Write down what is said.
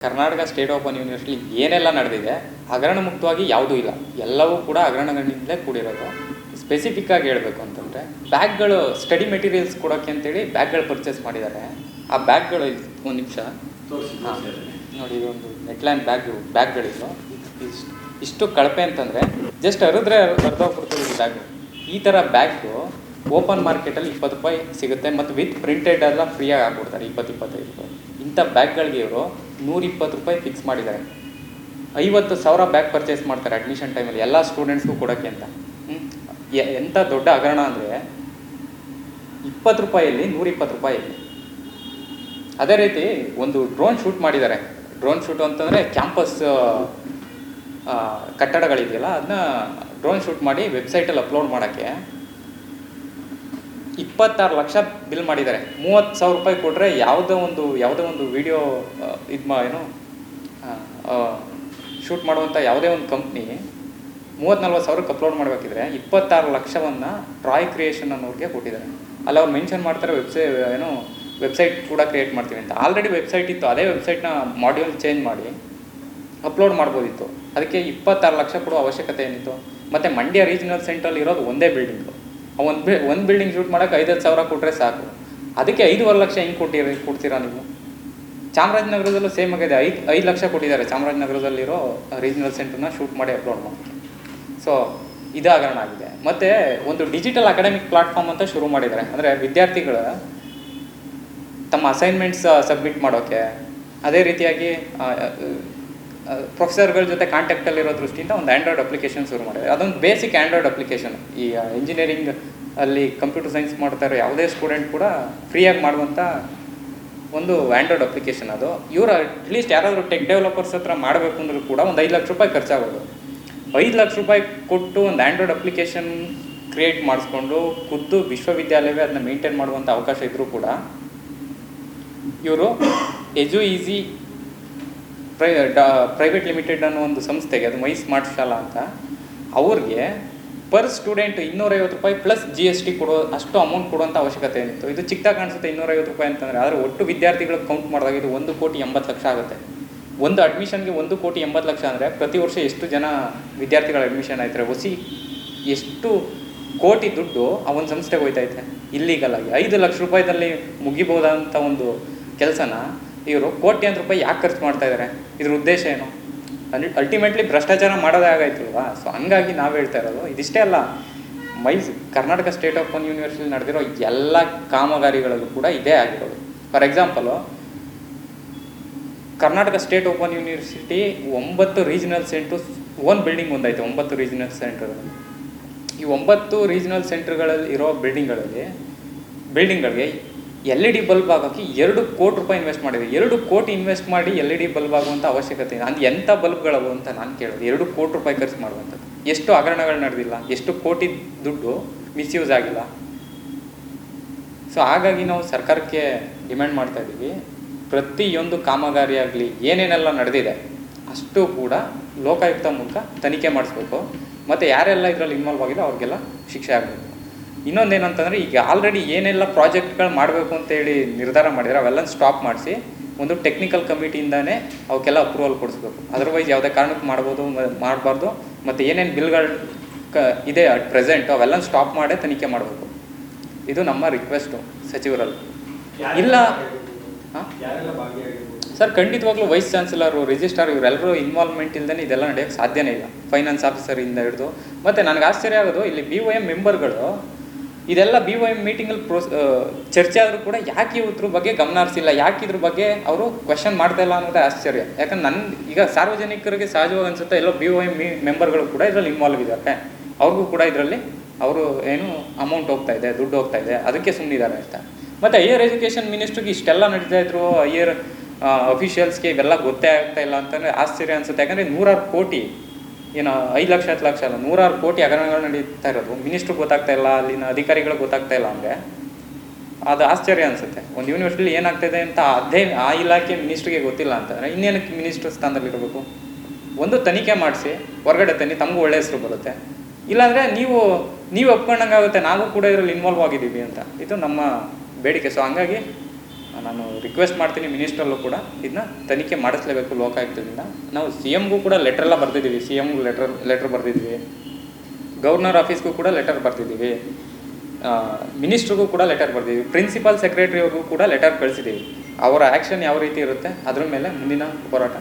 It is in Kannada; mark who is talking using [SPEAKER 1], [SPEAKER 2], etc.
[SPEAKER 1] ಕರ್ನಾಟಕ ಸ್ಟೇಟ್ ಓಪನ್ ಯೂನಿವರ್ಸಿಟಿ ಏನೆಲ್ಲ ನಡೆದಿದೆ ಹಗರಣ ಮುಕ್ತವಾಗಿ ಯಾವುದೂ ಇಲ್ಲ, ಎಲ್ಲವೂ ಕೂಡ ಹಗರಣಗಳಿಂದಲೇ ಕೂಡಿರೋದು. ಸ್ಪೆಸಿಫಿಕ್ಕಾಗಿ ಹೇಳಬೇಕು ಅಂತಂದರೆ ಬ್ಯಾಗ್ಗಳು ಸ್ಟಡಿ ಮೆಟೀರಿಯಲ್ಸ್ ಕೊಡೋಕ್ಕೆ ಅಂತೇಳಿ ಬ್ಯಾಗ್ಗಳು ಪರ್ಚೇಸ್ ಮಾಡಿದ್ದಾರೆ. ಆ ಬ್ಯಾಗ್ಗಳು ಒಂದು ನಿಮಿಷ ನೋಡಿ, ಇದೊಂದು ನೆಟ್ಲ್ಯಾಂಡ್ ಬ್ಯಾಗ್ಗಳಿದು ಇಷ್ಟು ಕಳಪೆ ಅಂತಂದರೆ ಜಸ್ಟ್ ಹರಿದ್ರೆ ಹರಿದೋಗ್ಬಿಡ್ತದೆ ಈ ಬ್ಯಾಗು. ಈ ಥರ ಬ್ಯಾಗು ಓಪನ್ ಮಾರ್ಕೆಟಲ್ಲಿ 20 ರೂಪಾಯಿ ಸಿಗುತ್ತೆ ಮತ್ತು ವಿತ್ ಪ್ರಿಂಟೆಡ್ ಎಲ್ಲ ಫ್ರೀಯಾಗಿ ಹಾಕ್ಬಿಡ್ತಾರೆ 20-25 ರೂಪಾಯಿ. ಇಂಥ ಬ್ಯಾಗ್ಗಳಿಗೆ ಇವರು 120 ರೂಪಾಯಿ ಫಿಕ್ಸ್ ಮಾಡಿದ್ದಾರೆ. 50,000 ಬ್ಯಾಗ್ ಪರ್ಚೇಸ್ ಮಾಡ್ತಾರೆ ಅಡ್ಮಿಷನ್ ಟೈಮಲ್ಲಿ ಎಲ್ಲ ಸ್ಟೂಡೆಂಟ್ಸ್ಗೂ ಕೊಡೋಕ್ಕೆ ಅಂತ. ಎಂಥ ದೊಡ್ಡ ಹಗರಣ ಅಂದರೆ 20 ರೂಪಾಯಲ್ಲಿ 120 ರೂಪಾಯಿ. ಅದೇ ರೀತಿ ಒಂದು ಡ್ರೋನ್ ಶೂಟ್ ಮಾಡಿದ್ದಾರೆ. ಡ್ರೋನ್ ಶೂಟ್ ಅಂತಂದರೆ ಕ್ಯಾಂಪಸ್ ಕಟ್ಟಡಗಳಿದೆಯಲ್ಲ, ಅದನ್ನ ಡ್ರೋನ್ ಶೂಟ್ ಮಾಡಿ ವೆಬ್ಸೈಟಲ್ಲಿ ಅಪ್ಲೋಡ್ ಮಾಡೋಕ್ಕೆ 26 ಲಕ್ಷ ಬಿಲ್ ಮಾಡಿದ್ದಾರೆ. 30,000 ರೂಪಾಯಿ ಕೊಟ್ಟರೆ ಯಾವುದೋ ಒಂದು ವಿಡಿಯೋ ಶೂಟ್ ಮಾಡುವಂಥ ಯಾವುದೇ ಒಂದು ಕಂಪ್ನಿ 30-40 ಸಾವಿರಕ್ಕೆ ಅಪ್ಲೋಡ್ ಮಾಡಬೇಕಿದ್ರೆ 26 ಲಕ್ಷವನ್ನು ಟ್ರಾಯ್ ಕ್ರಿಯೇಷನ್ ಅನ್ನೋರಿಗೆ ಕೊಟ್ಟಿದ್ದಾರೆ. ಅಲ್ಲಿ ಅವ್ರು ಮೆನ್ಷನ್ ಮಾಡ್ತಾರೆ ವೆಬ್ಸೈಟ್ ಕೂಡ ಕ್ರಿಯೇಟ್ ಮಾಡ್ತೀವಿ ಅಂತ. ಆಲ್ರೆಡಿ ವೆಬ್ಸೈಟ್ ಇತ್ತು, ಅದೇ ವೆಬ್ಸೈಟ್ನ ಮಾಡ್ಯೂಲ್ ಚೇಂಜ್ ಮಾಡಿ ಅಪ್ಲೋಡ್ ಮಾಡ್ಬೋದಿತ್ತು. ಅದಕ್ಕೆ 26 ಲಕ್ಷ ಕೊಡೋ ಅವಶ್ಯಕತೆ ಏನಿತ್ತು? ಮತ್ತು ಮಂಡ್ಯ ರೀಜನಲ್ ಸೆಂಟ್ರಲ್ಲಿ ಇರೋದು ಒಂದೇ ಬಿಲ್ಡಿಂಗು. ಒಂದು ಬಿಲ್ಡಿಂಗ್ ಶೂಟ್ ಮಾಡೋಕ್ಕೆ 5-10 ಸಾವಿರ ಕೊಟ್ಟರೆ ಸಾಕು. ಅದಕ್ಕೆ 5.5 ಲಕ್ಷ ಹೆಂಗೆ ಕೊಡ್ತೀರಾ ನೀವು? ಚಾಮರಾಜನಗರದಲ್ಲೂ ಸೇಮ್ ಆಗಿದೆ, 5 ಲಕ್ಷ ಕೊಟ್ಟಿದ್ದಾರೆ ಚಾಮರಾಜನಗರದಲ್ಲಿರೋ ರೀಜನಲ್ ಸೆಂಟ್ರನ್ನ ಶೂಟ್ ಮಾಡಿ ಅಪ್ಲೋಡ್ ಮಾಡೋಕ್ಕೆ. ಸೊ ಇದು ಹಗರಣ ಆಗಿದೆ. ಮತ್ತು ಒಂದು ಡಿಜಿಟಲ್ ಅಕಾಡೆಮಿಕ್ ಪ್ಲಾಟ್ಫಾರ್ಮ್ ಅಂತ ಶುರು ಮಾಡಿದ್ದಾರೆ. ಅಂದರೆ ವಿದ್ಯಾರ್ಥಿಗಳು ತಮ್ಮ ಅಸೈನ್ಮೆಂಟ್ಸ್ ಸಬ್ಮಿಟ್ ಮಾಡೋಕ್ಕೆ, ಅದೇ ರೀತಿಯಾಗಿ ಪ್ರೊಫೆಸರ್ಗಳ ಜೊತೆ ಕಾಂಟ್ಯಾಕ್ಟಲ್ಲಿರೋ ದೃಷ್ಟಿಯಿಂದ ಒಂದು ಆ್ಯಂಡ್ರಾಯ್ಡ್ ಅಪ್ಲಿಕೇಶನ್ ಶುರು ಮಾಡಿದ್ದಾರೆ. ಅದೊಂದು ಬೇಸಿಕ್ ಆ್ಯಂಡ್ರಾಯ್ಡ್ ಅಪ್ಲಿಕೇಶನ್. ಈ ಇಂಜಿನಿಯರಿಂಗ್ ಅಲ್ಲಿ ಕಂಪ್ಯೂಟರ್ ಸೈನ್ಸ್ ಮಾಡ್ತಾರೋ ಯಾವುದೇ ಸ್ಟೂಡೆಂಟ್ ಕೂಡ ಫ್ರೀಯಾಗಿ ಮಾಡುವಂಥ ಒಂದು ಆ್ಯಂಡ್ರಾಯ್ಡ್ ಅಪ್ಲಿಕೇಶನ್ ಅದು. ಇವರು ಅಟ್ಲೀಸ್ಟ್ ಯಾರಾದರೂ ಟೆಕ್ ಡೆವಲಪರ್ಸ್ ಹತ್ರ ಮಾಡಬೇಕು ಅಂದರೂ ಕೂಡ ಒಂದು 5 ಲಕ್ಷ ರೂಪಾಯಿ ಖರ್ಚಾಗೋದು. 5 ಲಕ್ಷ ರೂಪಾಯಿ ಕೊಟ್ಟು ಒಂದು ಆ್ಯಂಡ್ರಾಯ್ಡ್ ಅಪ್ಲಿಕೇಶನ್ ಕ್ರಿಯೇಟ್ ಮಾಡಿಸ್ಕೊಂಡು ಖುದ್ದು ವಿಶ್ವವಿದ್ಯಾಲಯವೇ ಅದನ್ನ ಮೇಂಟೈನ್ ಮಾಡುವಂಥ ಅವಕಾಶ ಇದ್ದರೂ ಕೂಡ ಇವರು ಎಜುಈಸಿ ಪ್ರೈವೇಟ್ ಲಿಮಿಟೆಡ್ ಅನ್ನೋ ಒಂದು ಸಂಸ್ಥೆಗೆ, ಅದು ಮೈ ಸ್ಮಾರ್ಟ್ ಶಾಲಾ ಅಂತ, ಅವ್ರಿಗೆ ಪರ್ ಸ್ಟೂಡೆಂಟ್ 250 ರೂಪಾಯಿ ಪ್ಲಸ್ GST ಕೊಡೋ ಅಷ್ಟು ಅಮೌಂಟ್ ಕೊಡುವಂಥ ಅವಶ್ಯಕತೆ ಏನಿತ್ತು. ಇದು ಚಿಕ್ಕದಾಗಿ ಕಾಣಿಸುತ್ತೆ 250 ರೂಪಾಯಿ ಅಂತಂದರೆ, ಆದರೆ ಒಟ್ಟು ವಿದ್ಯಾರ್ಥಿಗಳಿಗೆ ಕೌಂಟ್ ಮಾಡಿದಾಗ ಇದು 1,80,00,000 ಆಗುತ್ತೆ. ಒಂದು ಅಡ್ಮಿಷನ್ಗೆ 1,80,00,000 ಅಂದರೆ ಪ್ರತಿ ವರ್ಷ ಎಷ್ಟು ಜನ ವಿದ್ಯಾರ್ಥಿಗಳ ಅಡ್ಮಿಷನ್ ಆಯ್ತಾರೆ, ಎಷ್ಟು ಕೋಟಿ ದುಡ್ಡು ಆ ಒಂದು ಸಂಸ್ಥೆಗೆ ಹೋಯ್ತೈತೆ ಇಲ್ಲೀಗಲ್ ಆಗಿ. 5 ಲಕ್ಷ ರೂಪಾಯಿದಲ್ಲಿ ಮುಗಿಬೋದಂಥ ಒಂದು ಕೆಲಸನ ಇವರು ಕೋಟ್ಯಾಂತರ ರೂಪಾಯಿ ಯಾಕೆ ಖರ್ಚು ಮಾಡ್ತಾ ಇದ್ದಾರೆ? ಇದ್ರ ಉದ್ದೇಶ ಏನು? ಅಲ್ಟಿಮೇಟ್ಲಿ ಭ್ರಷ್ಟಾಚಾರ ಮಾಡೋದೇ ಆಗೈತಲ್ವಾ. ಸೊ ಹಂಗಾಗಿ ನಾವು ಹೇಳ್ತಾ ಇರೋದು ಇದಿಷ್ಟೇ ಅಲ್ಲ, ಕರ್ನಾಟಕ ಸ್ಟೇಟ್ ಓಪನ್ ಯೂನಿವರ್ಸಿಟಿ ನಡೆದಿರೋ ಎಲ್ಲ ಕಾಮಗಾರಿಗಳಲ್ಲೂ ಕೂಡ ಇದೇ ಆಗಿರೋದು. For example, Karnataka state open university 9 regional centre, own building ಒಂದೈತೆ 9 ರೀಜನಲ್ ಸೆಂಟರ್ಗಳಲ್ಲಿ. ಈ 9 ರೀಜನಲ್ ಸೆಂಟರ್ಗಳಲ್ಲಿ ಇರೋ ಬಿಲ್ಡಿಂಗ್ಗಳಿಗೆ LED ಬಲ್ಬ್ ಆಗೋಕ್ಕೆ 2 ಕೋಟಿ ರೂಪಾಯಿ ಇನ್ವೆಸ್ಟ್ ಮಾಡಿದೆ. 2 ಕೋಟಿ ಇನ್ವೆಸ್ಟ್ ಮಾಡಿ LED ಬಲ್ಬ್ ಆಗುವಂಥ ಅವಶ್ಯಕತೆ ಇದೆ. ಅದು ಎಂಥ ಬಲ್ಬ್ಗಳವು ಅಂತ ನಾನು ಕೇಳೋದು. 2 ಕೋಟಿ ರೂಪಾಯಿ ಖರ್ಚು ಮಾಡುವಂಥದ್ದು. ಎಷ್ಟು ಹಗರಣಗಳು ನಡೆದಿಲ್ಲ, ಎಷ್ಟು ಕೋಟಿ ದುಡ್ಡು ಮಿಸ್ಯೂಸ್ ಆಗಿಲ್ಲ. ಸೊ ಹಾಗಾಗಿ ನಾವು ಸರ್ಕಾರಕ್ಕೆ ಡಿಮ್ಯಾಂಡ್ ಮಾಡ್ತಾ ಇದ್ದೀವಿ, ಪ್ರತಿಯೊಂದು ಕಾಮಗಾರಿ ಆಗಲಿ ಏನೇನೆಲ್ಲ ನಡೆದಿದೆ ಅಷ್ಟು ಕೂಡ ಲೋಕಾಯುಕ್ತ ಮೂಲಕ ತನಿಖೆ ಮಾಡಿಸ್ಬೇಕು. ಮತ್ತು ಯಾರೆಲ್ಲ ಇದರಲ್ಲಿ ಇನ್ವಾಲ್ವ್ ಆಗಿಲ್ಲ ಅವ್ರಿಗೆಲ್ಲ ಶಿಕ್ಷೆ ಆಗಬೇಕು. ಇನ್ನೊಂದೇನಂತಂದರೆ, ಈಗ ಆಲ್ರೆಡಿ ಏನೆಲ್ಲ ಪ್ರಾಜೆಕ್ಟ್ಗಳು ಮಾಡಬೇಕು ಅಂತೇಳಿ ನಿರ್ಧಾರ ಮಾಡಿದರೆ ಅವೆಲ್ಲ ಸ್ಟಾಪ್ ಮಾಡಿಸಿ ಒಂದು ಟೆಕ್ನಿಕಲ್ ಕಮಿಟಿಯಿಂದನೇ ಅವಕ್ಕೆಲ್ಲ ಅಪ್ರೂವಲ್ ಕೊಡಿಸ್ಬೇಕು. ಅದರ್ವೈಸ್ ಯಾವುದೇ ಕಾರಣಕ್ಕೆ ಮಾಡಬಾರ್ದು. ಮತ್ತು ಏನೇನು ಬಿಲ್ಗಳು ಇದೆ ಅಟ್ ಪ್ರೆಸೆಂಟ್ ಅವೆಲ್ಲ ಸ್ಟಾಪ್ ಮಾಡೇ ತನಿಖೆ ಮಾಡಬೇಕು. ಇದು ನಮ್ಮ ರಿಕ್ವೆಸ್ಟು ಸಚಿವರಲ್ಲಿ. ಇಲ್ಲ ಸರ್, ಖಂಡಿತವಾಗ್ಲೂ ವೈಸ್ ಚಾನ್ಸಲರು, ರಿಜಿಸ್ಟ್ರಾರ್ ಇವರೆಲ್ಲರೂ ಇನ್ವಾಲ್ವ್ಮೆಂಟ್ ಇಲ್ಲದೇ ಇದೆಲ್ಲ ನಡೆಯೋಕ್ಕೆ ಸಾಧ್ಯನೇ ಇಲ್ಲ. ಫೈನಾನ್ಸ್ ಆಫೀಸರಿಂದ ಹಿಡಿದು. ಮತ್ತು ನನಗೆ ಆಶ್ಚರ್ಯ ಆಗೋದು, ಇಲ್ಲಿ BOM ಮೆಂಬರ್ಗಳು ಇದೆಲ್ಲ BOM ಮೀಟಿಂಗಲ್ಲಿ ಚರ್ಚೆ ಆದರೂ ಕೂಡ ಯಾಕೆ ಇದ್ರ ಬಗ್ಗೆ ಗಮನ ಹರಿಸಿಲ್ಲ, ಯಾಕೆ ಇದ್ರ ಬಗ್ಗೆ ಅವರು ಕ್ವೆಶನ್ ಮಾಡ್ತಾ ಇಲ್ಲ ಅನ್ನೋದೇ ಆಶ್ಚರ್ಯ. ಯಾಕಂದ್ರೆ ಈಗ ಸಾರ್ವಜನಿಕರಿಗೆ ಸಹಜವಾಗಿ ಅನಿಸುತ್ತೆ ಎಲ್ಲೋ BOM ಮೆಂಬರ್ಗಳು ಕೂಡ ಇದರಲ್ಲಿ ಇನ್ವಾಲ್ವ್ ಇದ್ದಾರೆ, ಅವ್ರಿಗೂ ಕೂಡ ಇದರಲ್ಲಿ ಅವರು ಅಮೌಂಟ್ ಹೋಗ್ತಾ ಇದೆ, ದುಡ್ಡು ಹೋಗ್ತಾ ಇದೆ, ಅದಕ್ಕೆ ಸುಮ್ಮನಿದ್ದಾರೆ ಅಂತ. ಮತ್ತು ಹೈಯರ್ ಎಜುಕೇಷನ್ ಮಿನಿಸ್ಟ್ರಿಗೆ ಇಷ್ಟೆಲ್ಲ ನಡೀತಾ ಇದ್ರು, ಹೈಯರ್ ಅಫಿಷಿಯಲ್ಸ್ಗೆ ಇವೆಲ್ಲ ಗೊತ್ತೇ ಆಗ್ತಾ ಇಲ್ಲ ಅಂತಂದರೆ ಆಶ್ಚರ್ಯ ಅನಿಸುತ್ತೆ. ಯಾಕಂದರೆ 100 ಕೋಟಿ 5 ಲಕ್ಷ 10 ಲಕ್ಷ ಅಲ್ಲ, 100 ಕೋಟಿ ಹಗರಣಗಳು ನಡೀತಾ ಇರೋದು ಮಿನಿಸ್ಟ್ರಿಗೆ ಗೊತ್ತಾಗ್ತಾ ಇಲ್ಲ, ಅಲ್ಲಿನ ಅಧಿಕಾರಿಗಳಿಗೆ ಗೊತ್ತಾಗ್ತಾ ಇಲ್ಲ ಅಂದರೆ ಅದು ಆಶ್ಚರ್ಯ ಅನಿಸುತ್ತೆ. ಒಂದು ಯೂನಿವರ್ಸಿಟಿಲಿ ಏನಾಗ್ತಾಯಿದೆ ಅಂತ ಆ ಇಲಾಖೆ ಮಿನಿಸ್ಟ್ರಿಗೆ ಗೊತ್ತಿಲ್ಲ ಅಂತಂದರೆ ಇನ್ನೇನಕ್ಕೆ ಮಿನಿಸ್ಟ್ರ್ ಸ್ಥಾನದಲ್ಲಿರಬೇಕು? ಒಂದು ತನಿಖೆ ಮಾಡಿಸಿ ಹೊರಗಡೆ ತನ್ನಿ, ತಮಗೂ ಒಳ್ಳೆ ಹೆಸರು ಬರುತ್ತೆ. ಇಲ್ಲಾಂದರೆ ನೀವು ಒಪ್ಕೊಂಡಂಗೆ ಆಗುತ್ತೆ ನಾವು ಕೂಡ ಇದರಲ್ಲಿ ಇನ್ವಾಲ್ವ್ ಆಗಿದ್ದೀವಿ ಅಂತ. ಇದು ನಮ್ಮ ಬೇಡಿಕೆ. ಸೊ ಹಂಗಾಗಿ ನಾನು ರಿಕ್ವೆಸ್ಟ್ ಮಾಡ್ತೀನಿ ಮಿನಿಸ್ಟ್ರಲ್ಲೂ ಕೂಡ ಇದನ್ನ ತನಿಖೆ ಮಾಡಿಸ್ಲೇಬೇಕು ಲೋಕಾಯುಕ್ತದಿಂದ. ನಾವು ಸಿ ಎಮ್ಗೂ ಕೂಡ ಲೆಟ್ರೆಲ್ಲ ಬರೆದಿದ್ದೀವಿ, ಸಿ ಎಮ್ಗೂ ಲೆಟ್ರ್ ಬರೆದಿದ್ದೀವಿ, ಗವರ್ನರ್ ಆಫೀಸ್ಗೂ ಕೂಡ ಲೆಟರ್ ಬರ್ತಿದ್ದೀವಿ, ಮಿನಿಸ್ಟ್ರಿಗೂ ಕೂಡ ಲೆಟರ್ ಬರ್ತಿದ್ದೀವಿ, ಪ್ರಿನ್ಸಿಪಲ್ ಸೆಕ್ರೆಟರಿ ಅವ್ರಿಗೂ ಕೂಡ ಲೆಟರ್ ಕಳಿಸಿದ್ದೀವಿ. ಅವರ ಆ್ಯಕ್ಷನ್ ಯಾವ ರೀತಿ ಇರುತ್ತೆ ಅದ್ರ ಮೇಲೆ ಮುಂದಿನ ಹೋರಾಟ